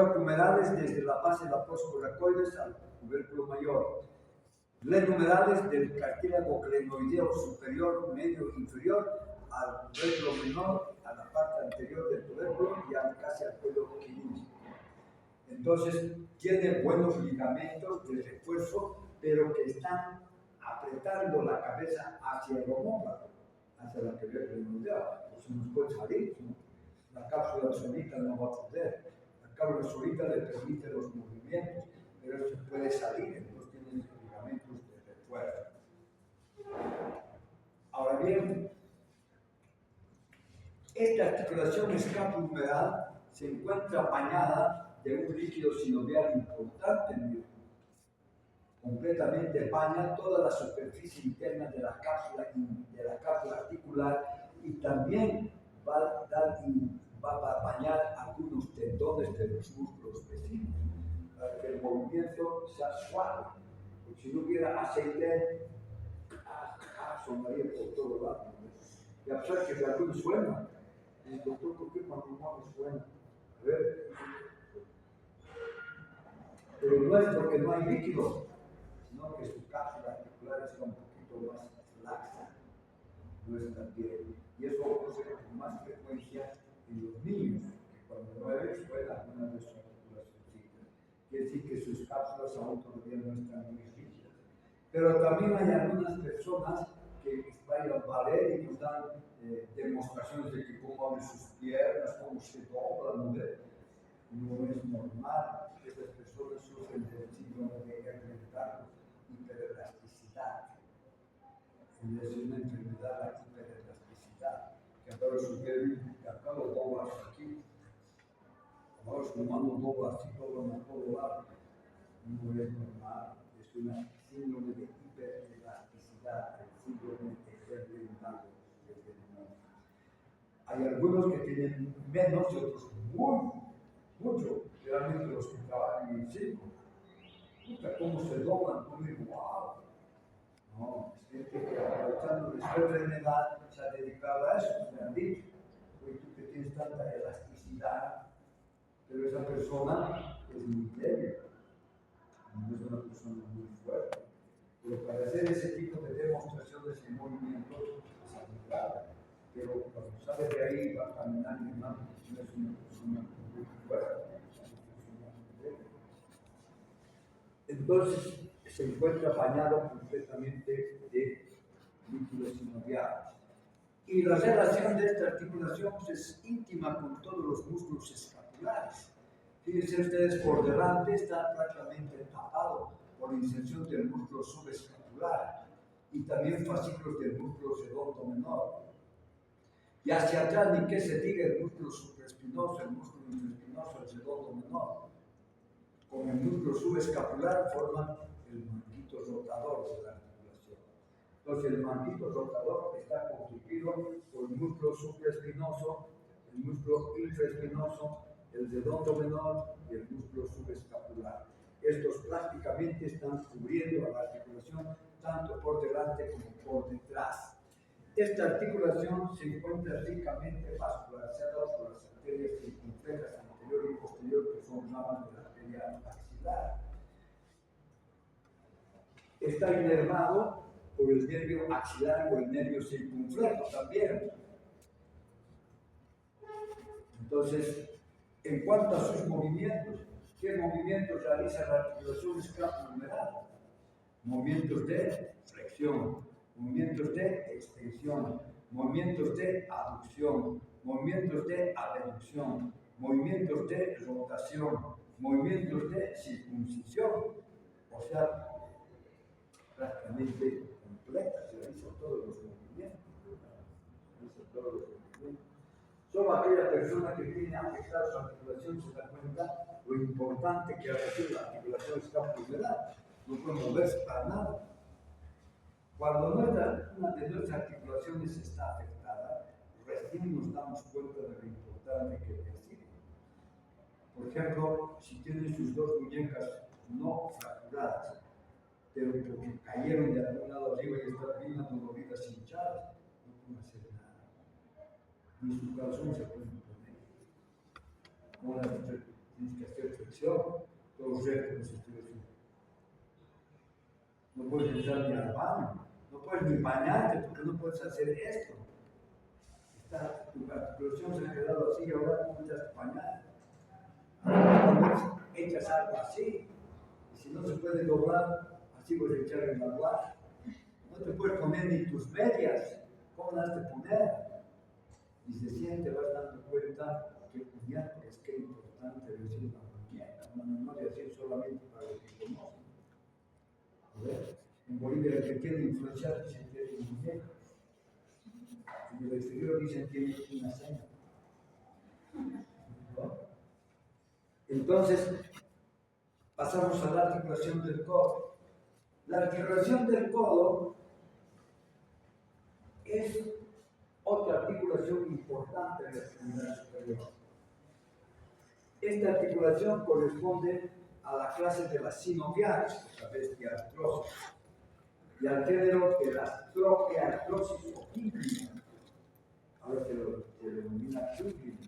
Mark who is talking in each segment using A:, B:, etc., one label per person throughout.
A: acumulares desde la base de la postcoracoides al tubérculo mayor. Glenomerales del cartílago glenoideo superior, medio, inferior al tubérculo menor, a la parte anterior del tubérculo y casi al cuello quirúrgico. Entonces, tiene buenos ligamentos de refuerzo, pero que están apretando la cabeza hacia el omóplato, hacia la cabeza glenoidea. Pues nos puede salir, ¿no? La cápsula solita no va a poder. La cápsula solita le permite los movimientos, pero se puede salir, entonces tiene ligamentos de refuerzo. Ahora bien, esta articulación escapulohumeral se encuentra bañada de un líquido sinovial importante, completamente baña toda la superficie interna de la cápsula articular y también va a bañar algunos tendones de los músculos vecinos para que el movimiento sea suave. Porque si no hubiera aceite, sonaría por todo lado. Y a pesar que algunos suenan, el doctor, ¿por qué cuando no suena? A ver. Pero no es porque no hay líquido, sino que su cápsula articular está un poquito más laxa, no está bien. Y eso ocurre con más frecuencia en los niños, que cuando mueven suena alguna de sus articulaciones. Quiere decir que sus cápsulas aún todavía no están muy rígidas. Pero también hay algunas personas que bailan ballet y nos dan demostraciones de que cómo abren sus piernas, cómo se doblan, ¿no? No es normal. Estas personas sufren del síndrome de hiperelasticidad. Es una enfermedad, la hiperelasticidad, que ahora sugiere que acá lo doblas aquí, ahora su mano dobla así, dobla a todo lado. No es normal, es una síndrome de hiperelasticidad, el síndrome de Ehlers-Danlos. Hay algunos que tienen menos y otros mucho, realmente los que trabajan en el circo. Puta, cómo se doblan, cómo digo, wow. No, es gente que aprovechando de su enfermedad se ha dedicado a eso, me han dicho. Oye, tú que tienes tanta elasticidad, pero esa persona es muy débil, no es una persona muy fuerte. Pero para hacer ese tipo de demostraciones en movimientos es admirable. Pero cuando sale de ahí va a caminar y demás, no es una persona muy fuerte. Entonces se encuentra bañado completamente de líquido sinovial. Y la relación de esta articulación es íntima con todos los músculos escapulares. Fíjense ustedes, por delante está prácticamente tapado por la inserción del músculo subescapular y también fascículos del músculo sedoto menor. Y hacia atrás, ni que se diga el músculo supraespinoso, el músculo infraespinoso, el sedoto menor. Con el músculo subescapular forman el manguito rotador de la articulación. Entonces el manguito rotador está constituido por el músculo supraespinoso, el músculo infraespinoso, el sedoto menor y el músculo subescapular. Estos prácticamente están cubriendo a la articulación tanto por delante como por detrás. Esta articulación se encuentra ricamente vascularizada por las arterias circunflejas anterior y posterior, que son ramas de la arteria axilar. Está inervado por el nervio axilar o el nervio circunflejo también. Entonces, en cuanto a sus movimientos, ¿qué movimientos realiza la articulación escapulohumeral? Movimientos de flexión, movimientos de extensión, movimientos de aducción, movimientos de abducción, movimientos de rotación, movimientos de circuncisión. O sea, prácticamente completa, se realizan todos los movimientos. Solo aquella persona que tiene afectada su articulación se da cuenta lo importante que ha sido la articulación escapulohumeral. No puede moverse para nada. Cuando una de nuestras articulaciones está afectada, recién nos damos cuenta de lo importante que es. Por ejemplo, si tiene sus dos muñecas no fracturadas, pero porque cayeron de algún lado arriba y están bien adoloridas, hinchadas, no pueden hacer nada. Ni su calzón se pueden poner. Ahora tienes que hacer articulación, todos rectos los estudios. No puedes entrar ni al baño, no puedes ni bañarte porque no puedes hacer esto. Tu articulación se ha quedado así y ahora no puedes bañar. Cuando echas algo así, y si no se puede doblar, así vas a echar el agua. No te puedes poner ni tus medias, ¿cómo las has de poner? Y se siente, vas dando cuenta que puñal es que es importante decir una muñeca, una memoria así solamente para los que conocen. A ver, en Bolivia el que quiere influenciar dice que tiene muñeca. En el exterior dicen que tiene una seña. ¿No? Entonces, pasamos a la articulación del codo. La articulación del codo es otra articulación importante de la extremidad superior. Esta articulación corresponde a la clase de las sinoviales, a través de artrosis, y al género de las troqueartrosis o quíncrina. Ahora se lo denomina quíncrina,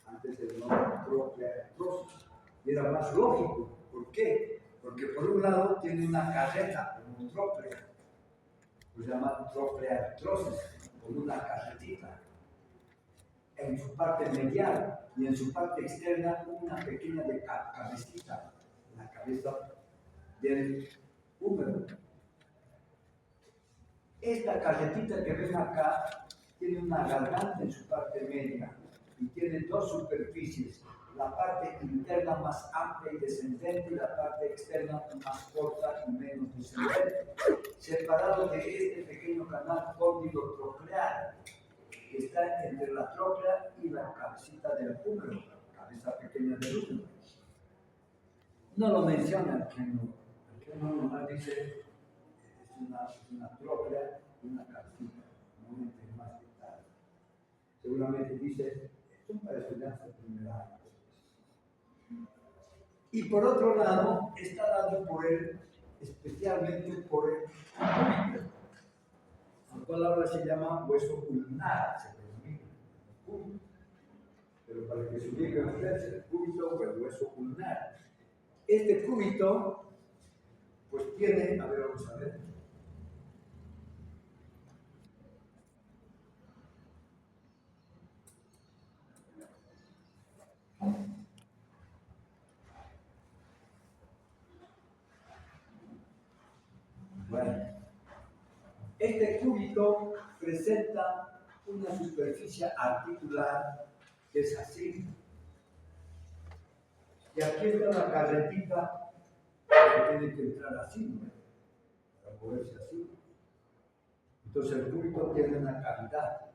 A: antes se llamaba troqueartrosis. Y era más lógico. ¿Por qué? Porque por un lado tiene una carreta, un trócleo, se llama troqueartrosis, con una carretita en su parte medial y en su parte externa una pequeña cabecita, la cabeza del húmero. Esta carretita que ven acá tiene una garganta en su parte media y tiene dos superficies, la parte interna más amplia y descendente y la parte externa más corta y menos descendente, separado de este pequeño canal cóndilo troclear que está entre la tróclea y la cabecita del húmero, la cabeza pequeña del húmero. No lo menciona el que no nomás dice es una tróclea y una cabecita, no entre más detalles. Seguramente dice, son para estudiantes de primer año. Y por otro lado, está dado por él, especialmente por el cúbito, la cual ahora se llama hueso ulnar, se denomina cúbito. Pero para que se ubique ustedes, el cúbito o el hueso ulnar. Este cúbito, pues tiene, a ver, vamos a ver. Bueno, este cúbito presenta una superficie articular que es así. Y aquí está la carretita que tiene que entrar así, ¿no? Para moverse así. Entonces el cúbito tiene una cavidad,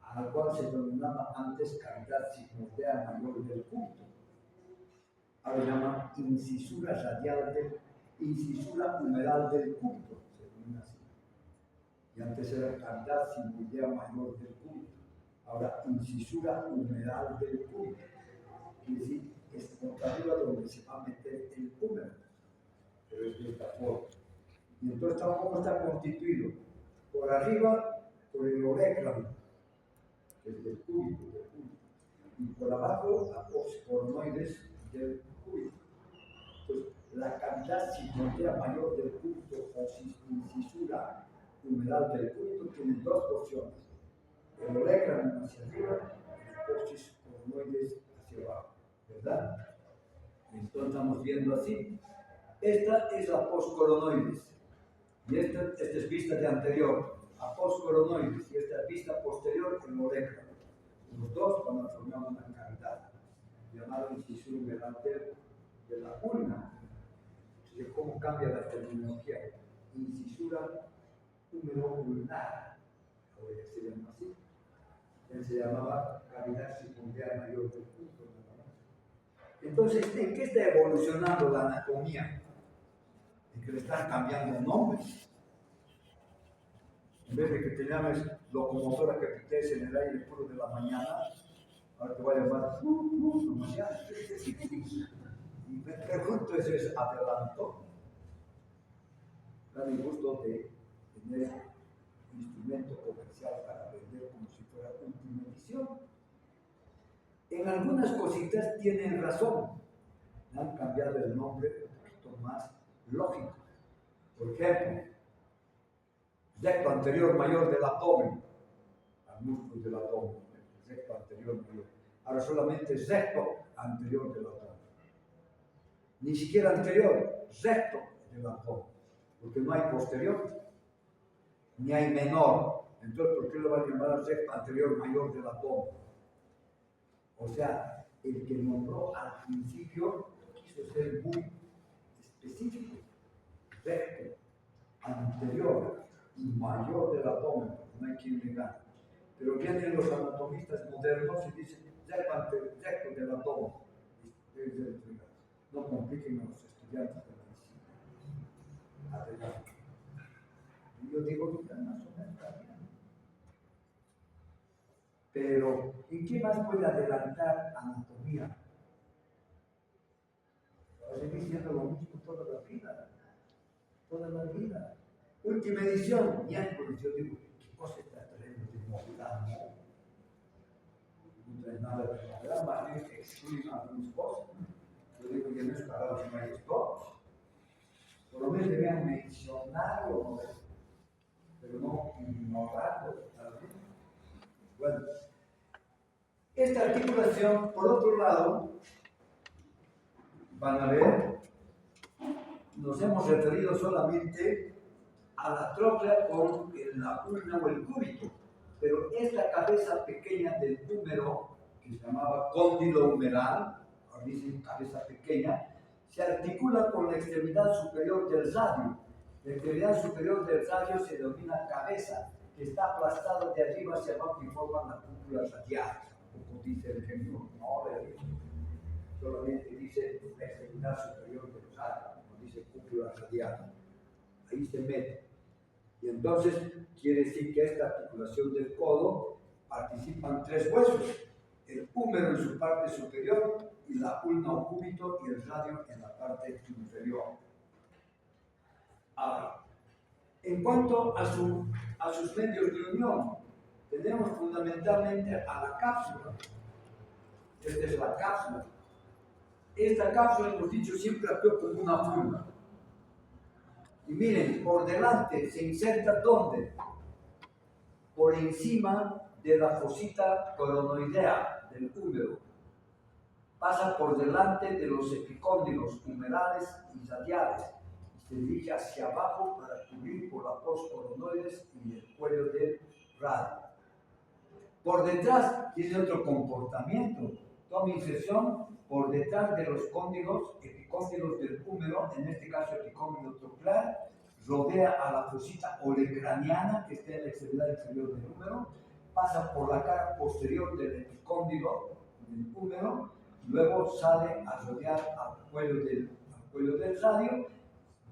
A: a la cual se denominaba antes cavidad sigmoidea mayor del cúbito. Ahora se llama incisura humeral del cúbito, se denomina así. Y antes era cavidad sigmoidea mayor del cúbito. Ahora incisura humeral del cúbito. Quiere decir, es por arriba donde se va a meter el húmero, pero es de esta forma. Y entonces, ¿cómo está constituido? Por arriba, por el oréclamo, que es del cúbito, y por abajo, los coronoides del cúbito. Entonces, la cavidad sigmoidea mayor del cúbito o incisura humeral del cúbito tiene dos porciones: el oréclamo hacia arriba y el apófisis coronoides hacia abajo. ¿Verdad? Entonces estamos viendo así. Esta es la postcoronoides. Y esta es vista de anterior, apostcoronoides. Y esta es vista posterior, el oréclamo. Los dos van a formar una cavidad llamada incisura humeral de la ulna. Entonces, ¿cómo cambia la terminología? Incisura humero-ulnar. Ahora ya se llama así. Él se llamaba cavidad sigmoidea mayor del punto. Entonces, ¿en qué está evolucionando la anatomía? En que le están cambiando nombres. En vez de que te llames locomotora que pites en el aire puro de la mañana, ahora te voy a llamar y me pregunto, ¿eso es adelanto? Da mi gusto de tener un instrumento comercial para vender como si fuera última edición. En algunas cositas tienen razón. han cambiado el nombre un poquito más lógico. Por ejemplo, recto anterior mayor del abdomen, al músculo del abdomen, el recto anterior mayor. Ahora solamente recto anterior del abdomen. Ni siquiera anterior, recto del abdomen, porque no hay posterior, ni hay menor. Entonces, ¿por qué lo van a llamar recto anterior mayor del abdomen? O sea, el que nombró al principio quiso ser muy específico, recto anterior y mayor del abdomen, porque no hay quien le gane. Pero vienen los anatomistas modernos y dicen recto del abdomen. No compliquen a los estudiantes de medicina. Adelante. Y yo digo, mira, más o menos está bien. Pero, ¿en qué más puede adelantar anatomía? Va a seguir siendo lo mismo toda la vida. Toda la vida. Última edición, miércoles, yo digo, ¿qué cosa está trayendo de novedad? No trae nada de novedad, más bien que excluyen algunas cosas. Yo digo, ya no es para los maestros. Por lo menos debían mencionarlo, pero no ignorarlo. Bueno, esta articulación, por otro lado, van a ver, nos hemos referido solamente a la tróclea con la ulna o el cúbito, pero esta cabeza pequeña del húmero, que se llamaba cóndilo humeral, ahora dicen cabeza pequeña, se articula con la extremidad superior del radio. La extremidad superior del radio se denomina cabeza, que está aplastada de arriba hacia abajo y forma la cúpula radial. Tampoco dice el ejemplo, no le dice, solamente dice la extremidad superior del radio, no dice cúpula radial. Ahí se mete. Y entonces quiere decir que esta articulación del codo participan tres huesos: el húmero en su parte superior y la ulna o cúbito y el radio en la parte inferior. Ahora, en cuanto a sus medios de unión, tenemos fundamentalmente a la cápsula. Esta es la cápsula. Esta cápsula, hemos dicho, siempre actúa como una funda. Y miren, por delante se inserta ¿dónde? Por encima de la fosita coronoidea del húmero. Pasa por delante de los epicóndilos humerales y radiales y se dirige hacia abajo para cubrir por la postcoronoides y el cuello del radio. Por detrás tiene otro comportamiento. Toma inserción por detrás de los cóndilos, epicóndilos del húmero, en este caso epicóndilo trocar, rodea a la fosita olecraniana que está en la extremidad inferior del húmero, pasa por la cara posterior del epicóndilo del húmero, luego sale a rodear al cuello del radio,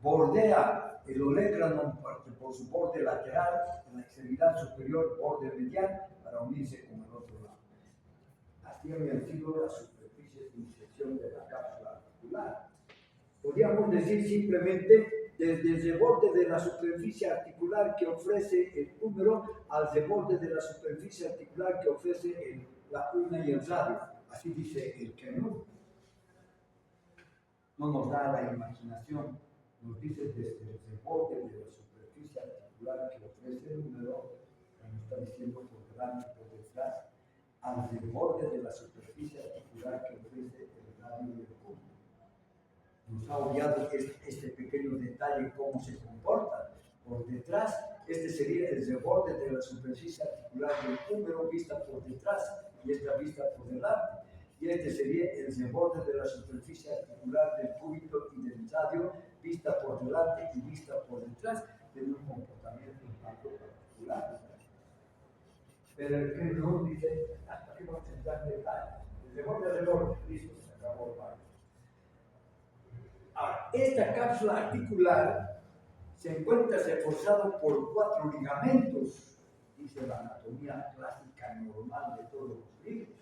A: bordea el olecranon por su borde lateral, en la extremidad superior, borde medial, para unirse con el otro lado. Así habían sido las superficies de inserción de la cápsula articular. Podríamos decir simplemente desde el borde de la superficie articular que ofrece el húmero al borde de la superficie articular que ofrece la ulna y el radio. Así dice el Kenur. No nos da la imaginación, nos dice desde el borde de la superficie articular que ofrece el húmero, como está diciendo por delante y por detrás, al borde de la superficie articular que ofrece el radio y el húmero. Nos ha obviado este pequeño detalle, cómo se comporta. Por detrás, este sería el borde de la superficie articular del húmero vista por detrás y esta vista por delante. Y este sería el borde de la superficie articular del cúbito y del radio vista por delante y vista por detrás. Tiene un comportamiento un tanto particular. Pero el que no dice, hasta aquí vamos a entrar en detalle. El borde del borde, listo, se acabó el barrio. Ahora, esta cápsula articular se encuentra reforzado por 4 ligamentos, dice la anatomía clásica normal de todos los libros.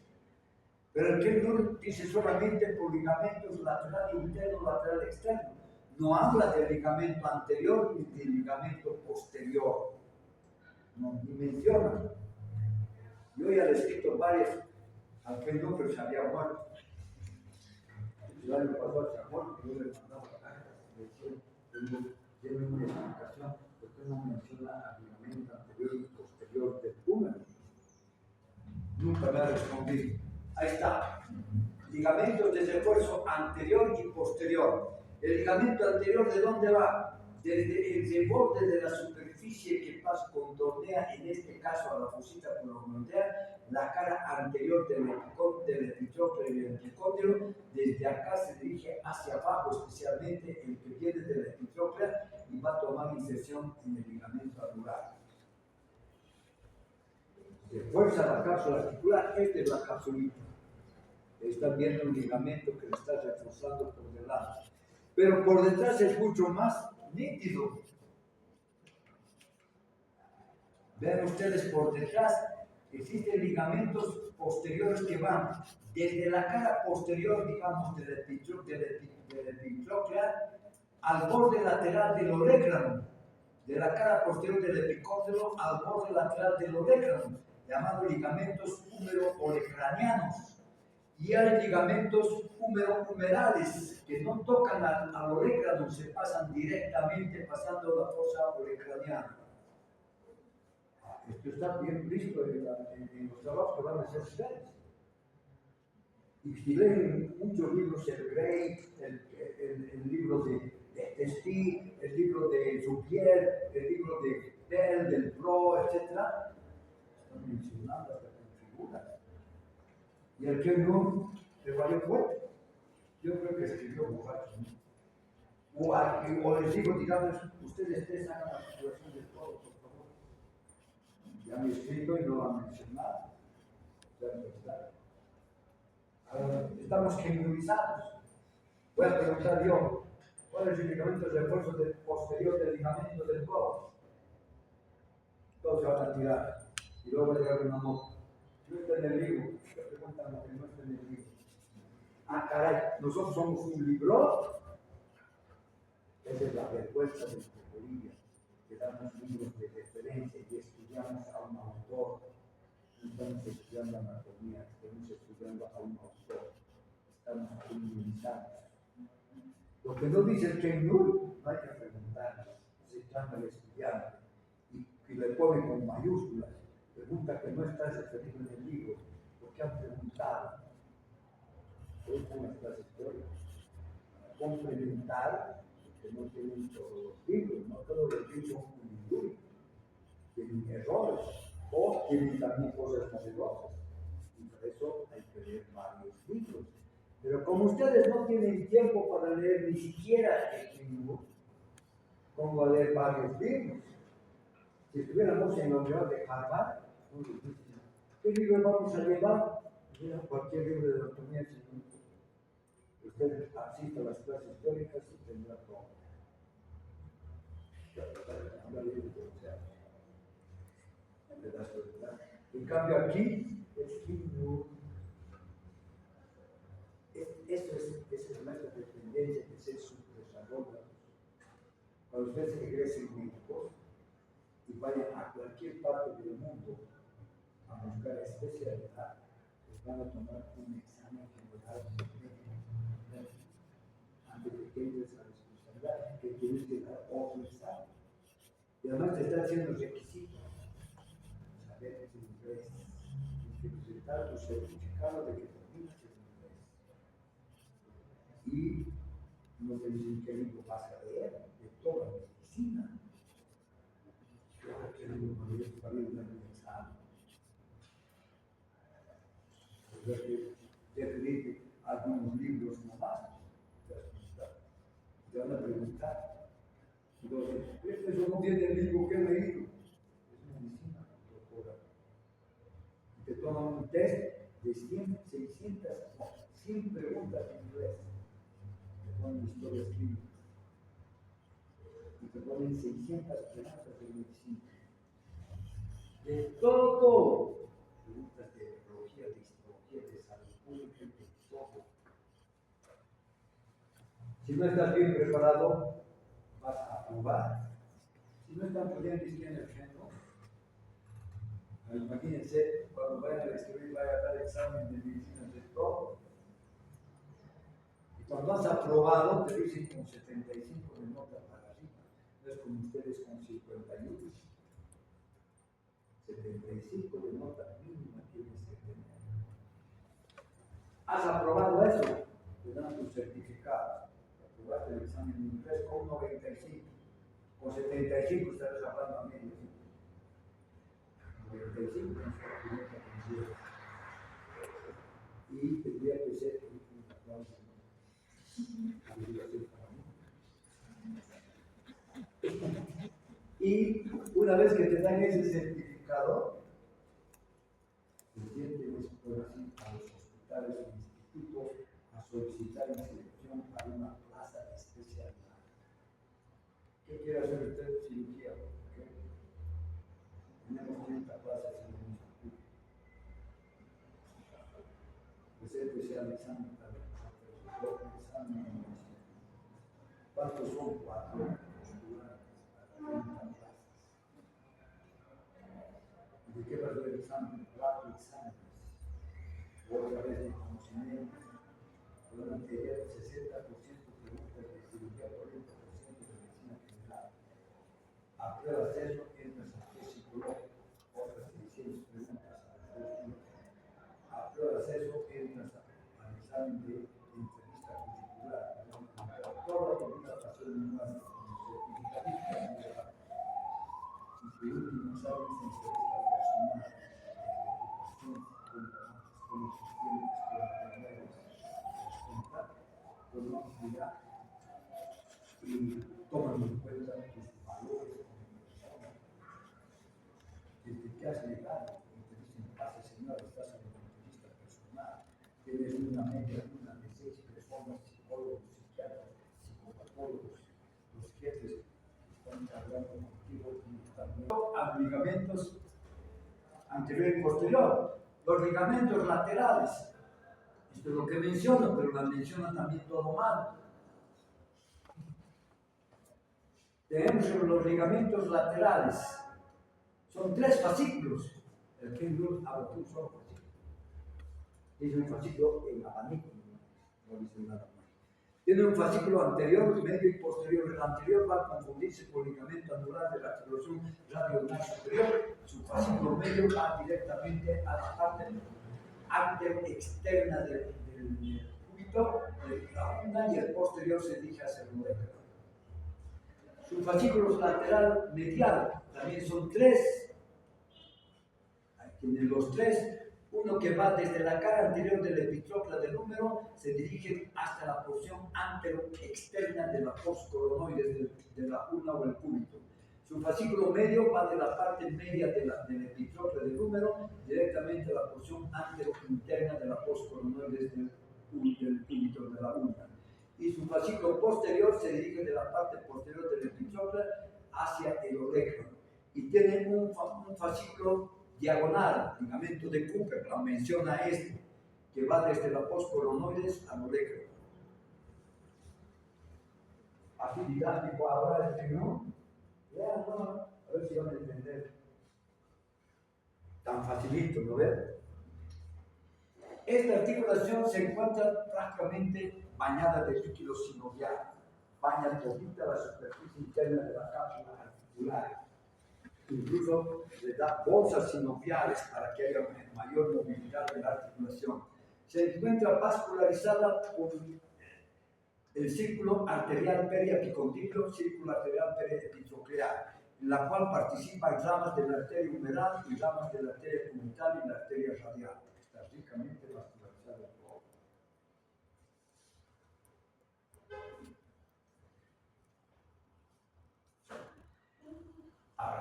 A: Pero el Kenur dice solamente por ligamentos lateral interno, lateral externo. No habla de ligamento anterior ni de ligamento posterior. No, ni menciona. Yo ya le he escrito varias al Kenur, pero se había muerto. El año pasado se acuerdan que yo le mandaba cartas, le decía, tiene una explicación, porque no menciona al ligamento anterior y posterior del húmero. Nunca me ha respondido. Ahí está. Ligamentos de refuerzo anterior y posterior. El ligamento anterior, ¿de dónde va? Desde el borde de la superficie que pasa, contornea, en este caso a la fosita columnar, la cara anterior del epitrócleo y del epicóndilo. Desde acá se dirige hacia abajo, especialmente el que viene de la epitróclea, y va a tomar inserción en el ligamento anular. Refuerza la cápsula articular. Esta es la capsulita. Están viendo un ligamento que le está reforzando por delante. Pero por detrás es mucho más nítido. Vean ustedes, por detrás existen ligamentos posteriores que van desde la cara posterior, digamos, de la epitróclea al borde lateral del orécrano, de la cara posterior del epicóndilo al borde lateral del orécrano, llamados ligamentos húmero-orecranianos. Y hay ligamentos húmero-humerales que no tocan al orécrano, se pasan directamente pasando la fosa orecraniana. Esto está bien visto en los trabajos que van a hacer ustedes. Y si leen muchos libros, el Gray, el libro de Testi, el libro de Zupier, el libro de Bell, del Pro, etc., están mencionando hasta con figuras. Y el que no, le valió fuerte. Yo creo que escribió borracho, ¿no? O les digo, digamos, ustedes tres hagan la situación de todo, por favor. Ya me he escrito y no lo han mencionado. Estamos genuinizados. Voy a preguntar yo, ¿cuál es el ligamento de refuerzo posterior del ligamento del codo? Todos se van a tirar y luego va a llegar una nota. No está en el libro. Te preguntan lo que no está en el libro. Ah, caray, nosotros somos un libro. Esa es la vergüenza de Bolivia, que damos libros de referencia y estudiamos a un autor. No estamos estudiando anatomía, estamos estudiando a un autor. Estamos comunicados. Lo que no dice el Cheynur, no hay que preguntar, se llama el estudiante y le pone con mayúsculas. Pregunta que no está referido en el libro, porque han preguntado. Hoy son las clases teóricas. Complementar, que no tienen todos los libros, no todos los libros son un tienen errores o tienen también cosas novedosas. Y por eso hay que leer varios libros. Pero como ustedes no tienen tiempo para leer ni siquiera el libro, pongo a leer varios libros. Si estuviéramos en la Universidad de Harvard, ¿qué libro vamos a llevar? Mira, cualquier libro de anatomía, usted asiste a las clases teóricas y tendrá todo. En cambio aquí, es himno. Esa es nuestra dependencia de ser subdesarrollados. Cuando ustedes egresen médicos y vayan a cualquier parte del mundo a buscar especialidad, les van a tomar un examen general antes de que entres a la responsabilidad, que tienes que dar otro examen. Y además te está haciendo requisitos. Saber inglés. Tienes que presentar tu certificado de que dominas el inglés. Y no te dicen qué libro vas a leer de toda la medicina. ¿Qué libro para ir a un examen? O sea que te leí algunos libros nomás. Te van a preguntar. Entonces, eso no tiene el libro que he leído. Es medicina, doctora. Y te toman un test de 100, 600, 100 preguntas en inglés. Te ponen historias clínicas. Y te ponen 600 preguntas de medicina. De todo. Preguntas de neurología, de histología, de salud pública, de todo. Si no estás bien preparado, vas a aprobar. Si no están pudiendo decir en el género, imagínense, cuando vayan a escribir, vayan a dar examen de medicina de todo. Cuando has aprobado, te dicen con 75 de nota para arriba. No es como ustedes con 51. 75 de nota mínima tienes que tener. ¿Has aprobado eso? Te dan tu certificado. Aprobaste el examen de inglés con 95. Con 75 estarás hablando a medio. 95 no se y tendría que ser un aplauso. Y una vez que te dan ese certificado, tienes por así a los hospitales o institutos a solicitar inscripción para una plaza de especialidad. ¿Qué quiere hacer usted? Cirugía. ¿Okay? Tenemos 30 plazas en el instituto. Pues especializando para el examen. ¿Cuántos son? 4 postulares para 30 plazas. ¿De qué va a ser el examen? 4 exámenes. Otra vez de conocimiento. Pueden anterior 60% preguntas de cirugía, 40% de medicina general. Apruebas eso, entras a qué psicólogo, otras 600 preguntas a los 2 días. Apruebas eso, entras al examen de entrevista curricular. Toda tu vida pasó en un año como certificadista. Y tu último examen es entrevista personal, de educación, con los sistemas, con la unidad y toman en cuenta tus valores como persona. Desde que has llegado y te dicen, pase señor, estás en una entrevista personal, tienes una media de 6 personas, psicólogos, psiquiatras, psicopatólogos, los jefes que están hablando contigo y también a ligamentos anterior y posterior, los ligamentos laterales. Esto es lo que menciono, pero la menciona también todo mal. Tenemos los ligamentos laterales. Son 3 fascículos. El que Dios habla tú solo fascículos. Es un fascículo en abanico, no dice nada más. Tiene un fascículo anterior, medio y posterior. El anterior va a confundirse con el ligamento anular de la articulación radioulnar superior. Su fascículo medio va directamente a la parte externa del cúbito, de la una, y el posterior se dirige hacia el urétero. Sus fascículos lateral medial también son 3. Tienen los 3. Uno que va desde la cara anterior del epitropla del húmero, se dirige hasta la porción antero-externa de la postcoronoides de la urna o el cúbito. Su fascículo medio va de la parte media del epitropla del húmero directamente a la porción antero-interna de la postcoronoides del cúbito de la urna. Y su fascículo posterior se dirige de la parte posterior del epitropla hacia el olecro. Y tiene un fascículo diagonal, ligamento de Cooper, la menciona este, que va desde la postcoronoides al olecro. Así didáctico ahora es, ¿no? Ya, no, a ver si van a entender. Tan facilito, ¿no ven? Esta articulación se encuentra prácticamente bañada de líquido sinovial, baña todita la superficie interna de la cápsula articular. Incluso le da bolsas sinoviales para que haya mayor movilidad de la articulación. Se encuentra vascularizada por el círculo arterial periapicondilo, círculo arterial periepicondiliar, en la cual participan ramas de la arteria humeral y ramas de la arteria cubital y la arteria radial. Está ricamente vascularizada todo.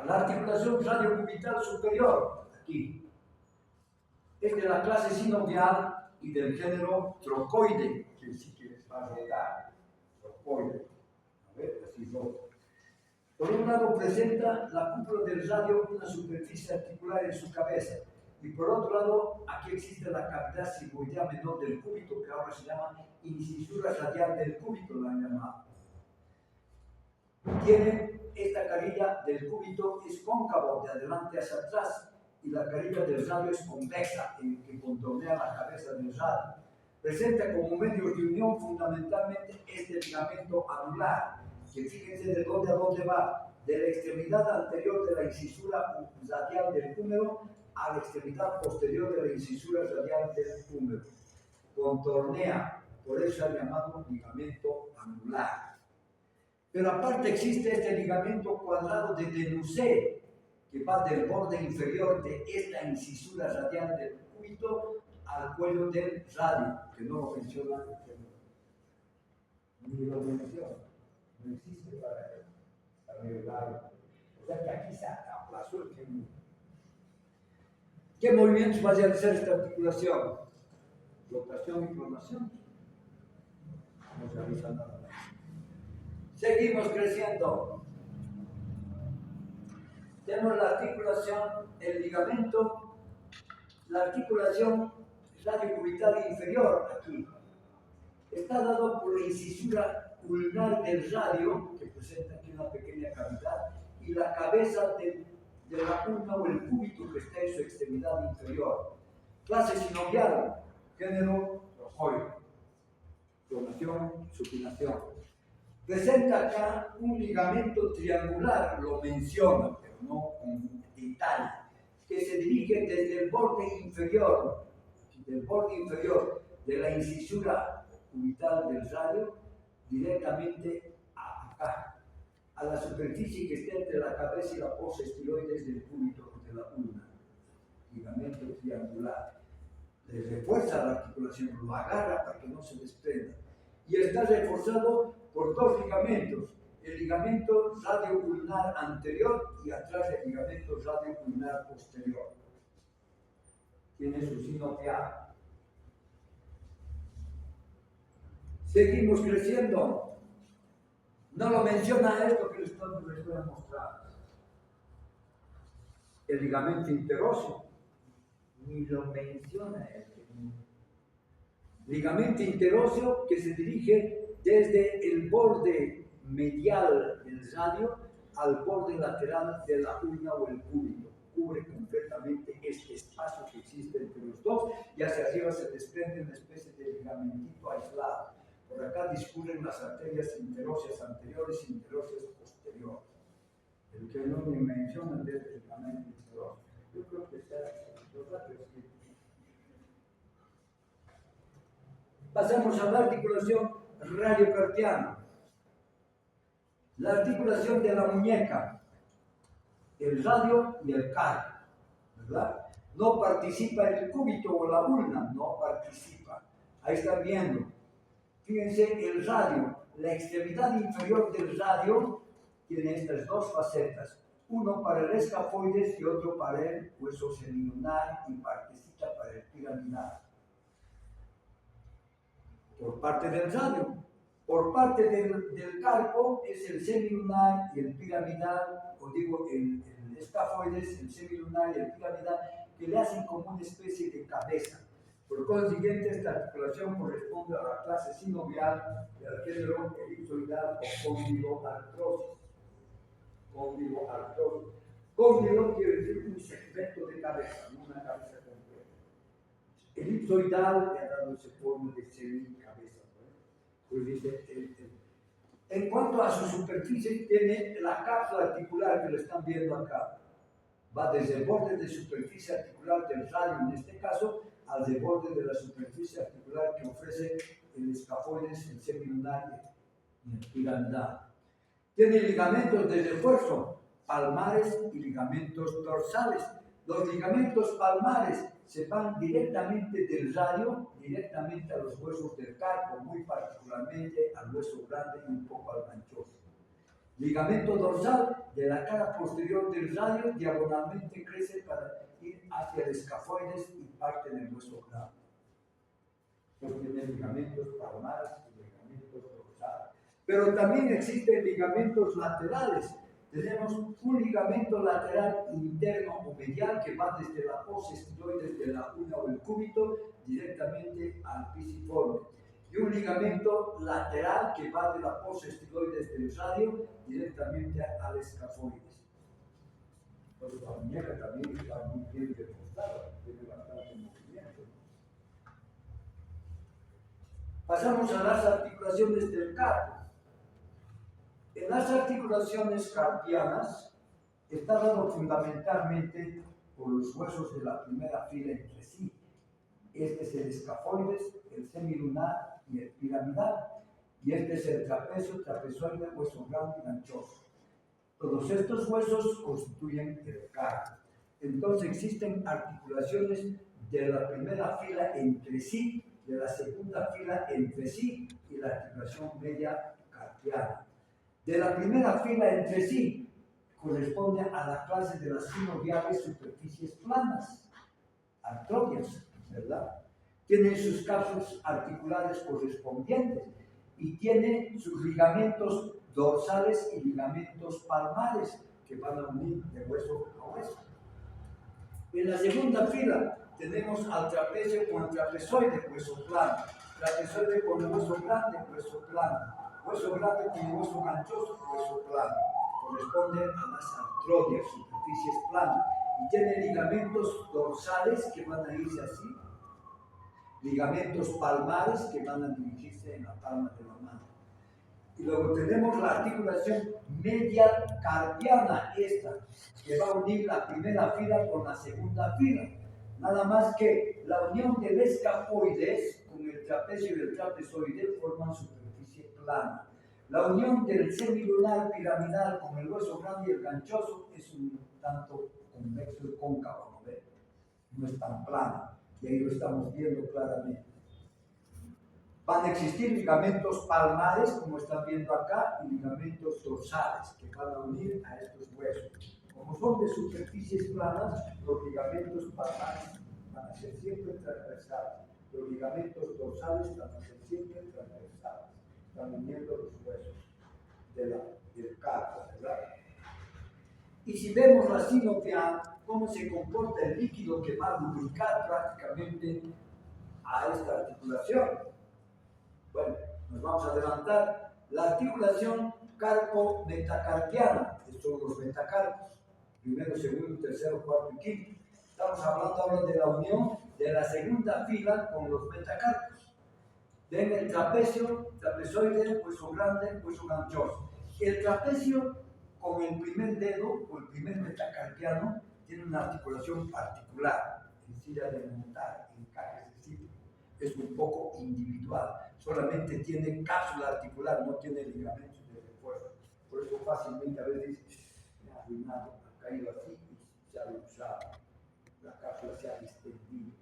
A: La articulación radiocubital superior, aquí, es de la clase sinovial y del género trocoide, que sí que les va a rotar, trocoide. A ver, así rota. Por un lado presenta la cúpula del radio una superficie articular en su cabeza, y por otro lado aquí existe la cavidad sigmoidea menor del cúbito, que ahora se llama incisura radial del cúbito, la han llamado. Tiene esta carilla del cúbito es cóncavo de adelante hacia atrás, y la carilla del radio es convexa, que contornea la cabeza del radio. presenta como medio de unión fundamentalmente este ligamento anular, que fíjense de dónde a dónde va, de la extremidad anterior de la incisura radial del húmero a la extremidad posterior de la incisura radial del húmero. Contornea, por eso se ha llamado ligamento anular. Pero aparte existe este ligamento cuadrado de Denusé, que va del borde inferior de esta incisura radial del cúbito al cuello del radio, que no lo menciona el tema. Ni lo menciona, no existe para el radio. O sea que aquí se aplazó el tema. ¿Qué movimientos va a hacer esta articulación? Rotación y pronación. No se avisa nada más. Seguimos creciendo. Tenemos la articulación, el ligamento, la articulación radiocubital inferior aquí. Está dado por la incisura ulnar del radio, que presenta aquí una pequeña cavidad, y la cabeza de la ulna o el cúbito que está en su extremidad inferior. Clase sinovial, género rojoide, pronación, supinación. Presenta acá un ligamento triangular, lo menciona, pero no con detalle, que se dirige desde el borde inferior de la incisura cubital del radio directamente a acá, a la superficie que está entre la cabeza y la fosa estiloides del cúbito de la ulna. Ligamento triangular. Le refuerza la articulación, lo agarra para que no se desprenda. Y está reforzado por dos ligamentos, el ligamento radioulnar anterior y atrás el ligamento radioulnar posterior. Tiene su sinovial. Seguimos creciendo. No lo menciona esto que les voy a mostrar. El ligamento interóseo. Ni lo menciona esto. Ligamento interóseo que se dirige desde el borde medial del radio al borde lateral de la ulna o el cúbito. Cubre completamente este espacio que existe entre los dos y hacia arriba se desprende una especie de ligamentito aislado. Por acá discurren las arterias interóseas anteriores y interóseas posteriores. El que no me mencionan de este ligamento interóseo. Yo creo que está aquí. Pasamos a la articulación radiocarpiana. La articulación de la muñeca, el radio y el carpo, ¿verdad? No participa el cúbito o la ulna, no participa. Ahí están viendo. Fíjense, el radio, la extremidad inferior del radio tiene estas dos facetas. Uno para el escafoides y otro para el hueso semilunar y partecita para el piramidal. Por parte del radio. Por parte del carpo es el semilunar y el piramidal, o digo el escafoides, el semilunar y el piramidal, que le hacen como una especie de cabeza. Por consiguiente, esta articulación corresponde a la clase sinovial del género elipsoidal o cóndiloartrosis. Cóndiloartrosis. Cóndilo quiere decir un segmento de cabeza, no una cabeza completa. Elipsoidal le ha dado ese forma de semicabeza. Pues dice, en cuanto a su superficie, tiene la cápsula articular que lo están viendo acá. Va desde el borde de superficie articular del radio, en este caso, al de borde de la superficie articular que ofrece el escafoides, el semilunar y el piramidal. Tiene ligamentos de refuerzo, palmares y ligamentos dorsales. Los ligamentos palmares se van directamente del radio, directamente a los huesos del carpo, muy particularmente al hueso grande y un poco al manchoso. Ligamento dorsal de la cara posterior del radio diagonalmente crece para ir hacia el escafoides y parte del hueso grande. Entonces tiene ligamentos palmares y ligamentos dorsales. Pero también existen ligamentos laterales. Tenemos un ligamento lateral interno o medial que va desde la fosa estiloides de la ulna o el cúbito directamente al pisiforme. Y un ligamento lateral que va de la fosa estiloides del radio directamente al escafoides. Entonces la muñeca también está muy bien reforzada, tiene bastante movimiento. Pasamos a las articulaciones del carpo. En las articulaciones carpianas está dado fundamentalmente por los huesos de la primera fila entre sí. Este es el escafoides, el semilunar y el piramidal. Y este es el trapecio, trapezoide, hueso grande y anchoso. Todos estos huesos constituyen el carpo. Entonces existen articulaciones de la primera fila entre sí, de la segunda fila entre sí y la articulación media carpiana. De la primera fila entre sí corresponde a la clase de las sinoviales superficies planas, artrobias, ¿verdad? Tienen sus capsulas articulares correspondientes y tiene sus ligamentos dorsales y ligamentos palmares que van a unir de hueso a hueso. En la segunda fila tenemos al trapecio con el trapezoide, hueso plano, trapezoide con el hueso grande, hueso plano, hueso grande con el hueso ganchoso, hueso plano. Corresponden a las artrodias, superficies planas, y tiene ligamentos dorsales que van a irse así, ligamentos palmares que van a dirigirse en la palma de la mano. Y luego tenemos la articulación media carpiana, esta, que va a unir la primera fila con la segunda fila. Nada más que la unión del escafoides con el trapecio y el trapezoide forman superficie plana. La unión del semilunar piramidal con el hueso grande y el ganchoso es un tanto convexo y cóncavo, ¿no ve? No es tan plana, y ahí lo estamos viendo claramente. Van a existir ligamentos palmares, como están viendo acá, y ligamentos dorsales, que van a unir a estos huesos. Como son de superficies planas, los ligamentos palmares van a ser siempre transversales. Los ligamentos dorsales van a ser siempre transversales. Están uniendo los huesos del carpo, ¿verdad? Y si vemos la sinovial, cómo se comporta el líquido que va a lubricar prácticamente a esta articulación. Bueno, nos vamos a adelantar. La articulación carpo-metacarpiana, estos son los metacarpos, primero, segundo, tercero, cuarto y quinto. Estamos hablando ahora de la unión de la segunda fila con los metacarpos. Ven el trapecio, trapezoide, hueso grande, hueso ganchoso. El trapecio con el primer dedo o el primer metacarpiano tiene una articulación particular, sencilla de montar, encaje específico. Es un poco individual, solamente tiene cápsula articular, no tiene ligamentos de refuerzo. Por eso fácilmente a veces me ha arruinado, ha caído así y se ha luxado. La cápsula se ha distendido,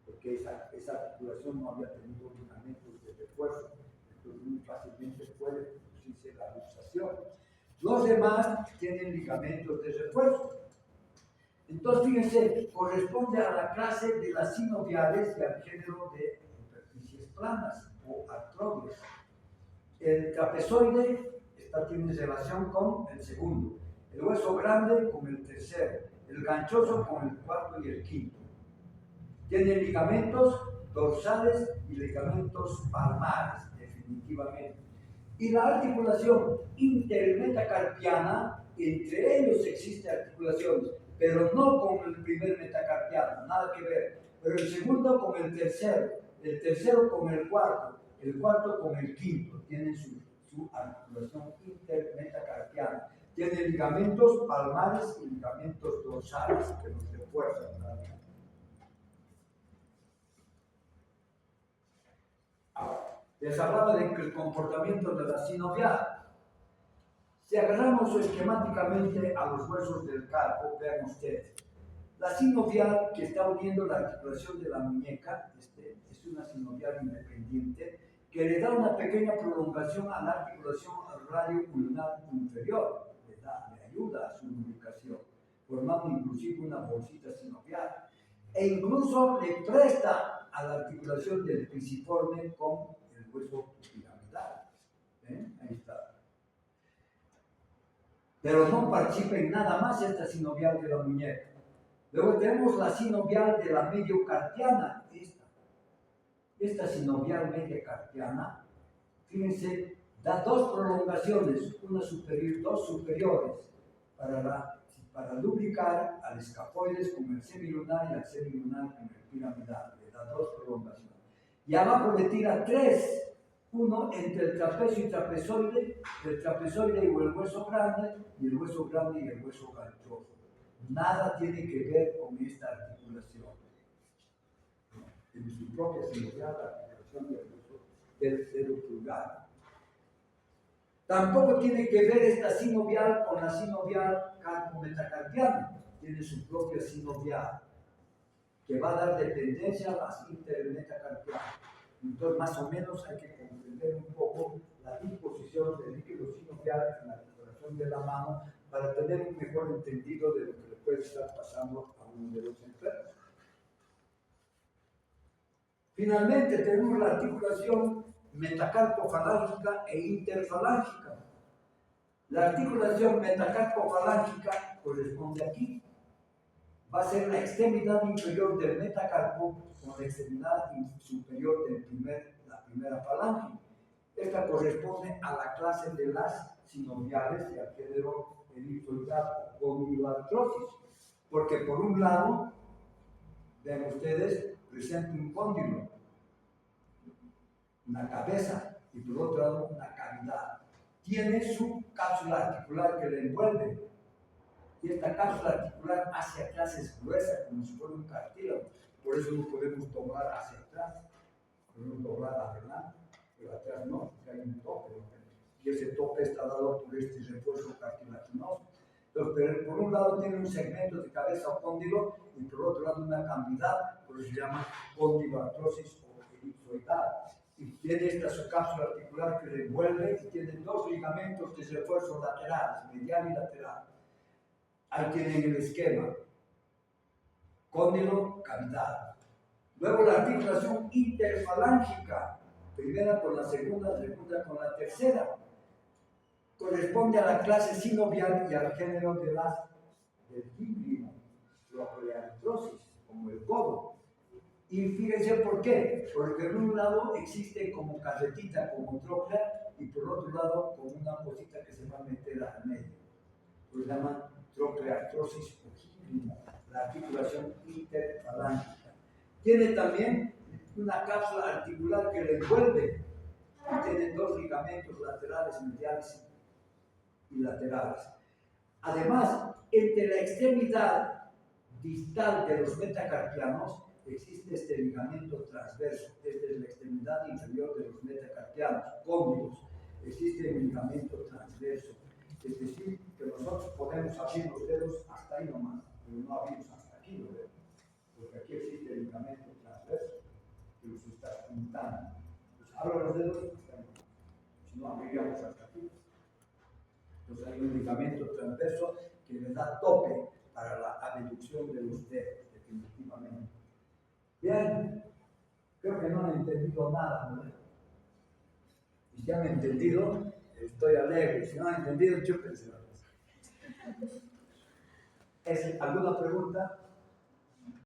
A: porque esa articulación no había tenido ligamentos de refuerzo. Entonces muy fácilmente puede producirse la luxación. Los demás tienen ligamentos de refuerzo. Entonces, fíjense, corresponde a la clase de las sinoviales y al género de superficies planas o artrobias. El trapezoide tiene relación con el segundo, el hueso grande con el tercero, el ganchoso con el cuarto y el quinto. Tiene ligamentos dorsales y ligamentos palmares, definitivamente. Y la articulación intermetacarpiana, entre ellos existe articulaciones, pero no con el primer metacarpiano, nada que ver. Pero el segundo con el tercero con el cuarto con el quinto, tienen su articulación intermetacarpiana. Tiene ligamentos palmares y ligamentos dorsales que nos refuerzan. Ahora, les hablaba del comportamiento de la sinovial. Si agarramos esquemáticamente a los huesos del carpo, vean ustedes. La sinovial que está uniendo la articulación de la muñeca es una sinovial independiente que le da una pequeña prolongación a la articulación radio-ulnar inferior, le ayuda a su lubricación, formando inclusive una bolsita sinovial. E incluso le presta a la articulación del pisiforme con el hueso piramidal. Ahí está. Pero no participa en nada más esta sinovial de la muñeca. Luego tenemos la sinovial de la mediocarpiana, esta sinovial mediocarpiana, fíjense, da dos prolongaciones, una superior, dos superiores, para lubricar al escafoides con el semilunar y al semilunar con el piramidal, le da dos prolongaciones. Y abajo le tira tres uno entre el trapecio y trapezoide, el trapezoide y el hueso grande, y el hueso grande y el hueso ganchoso. Nada tiene que ver con esta articulación. En su propia sinovial, la articulación del hueso del dedo pulgar. Tampoco tiene que ver esta sinovial con la sinovial carpo-metacarpiana. Tiene su propia sinovial, que va a dar dependencia a las intermetacarpianas. Entonces, más o menos hay que comprender un poco la disposición del líquido sinovial en la articulación de la mano para tener un mejor entendido de lo que le puede estar pasando a uno de los enfermos. Finalmente, tenemos la articulación metacarpofalángica e interfalángica. La articulación metacarpofalángica corresponde aquí. Va a ser la extremidad inferior del metacarpo con la extremidad superior la primera falange. Esta corresponde a la clase de las sinoviales y al género elipsoidal o condyloartrosis, porque por un lado, ven ustedes, presenta un cóndilo, una cabeza, y por otro lado una cavidad. Tiene su cápsula articular que le envuelve, y esta cápsula articular hacia atrás es gruesa, como si fuera un cartílago. Por eso no podemos doblar hacia atrás, podemos doblar adelante, pero atrás no, porque hay un tope. Y ese tope está dado por este refuerzo cartilaginoso. Entonces, pero por un lado tiene un segmento de cabeza o cóndilo, y por otro lado una cavidad, por eso se llama condyloartrosis o elipsoidal. Y tiene esta su cápsula articular que le envuelve y tiene dos ligamentos de refuerzo laterales, medial y lateral. Ahí tienen el esquema, cóndilo, cavidad. Luego la articulación interfalángica, primera con la segunda con la tercera. Corresponde a la clase sinovial y al género del gínglimo, la poliartrosis, como el codo. Y fíjense por qué, porque en un lado existe como carretita, como troclea, y por otro lado como una cosita que se va a meter al medio. Lo llaman trocleartrosis o gínglimo, la articulación interfalángica. Tiene también una cápsula articular que le envuelve y tiene dos ligamentos laterales, mediales y laterales. Además, entre la extremidad distal de los metacarpianos existe este ligamento transverso. Esta es la extremidad inferior de los metacarpianos, cóndilos. Existe el ligamento transverso. Es decir, que nosotros podemos abrir los dedos hasta ahí nomás, pero no abrimos hasta aquí los dedos, porque aquí existe el ligamento transverso que los está juntando. Pues abro los dedos hasta ahí, si no abriríamos hasta aquí. Entonces hay un ligamento transverso que le da tope para la abducción de los dedos, definitivamente. Bien, creo que no han entendido nada, ¿no? Y si han entendido, estoy alegre. Si no han entendido, chúpense la cosa. ¿Alguna pregunta?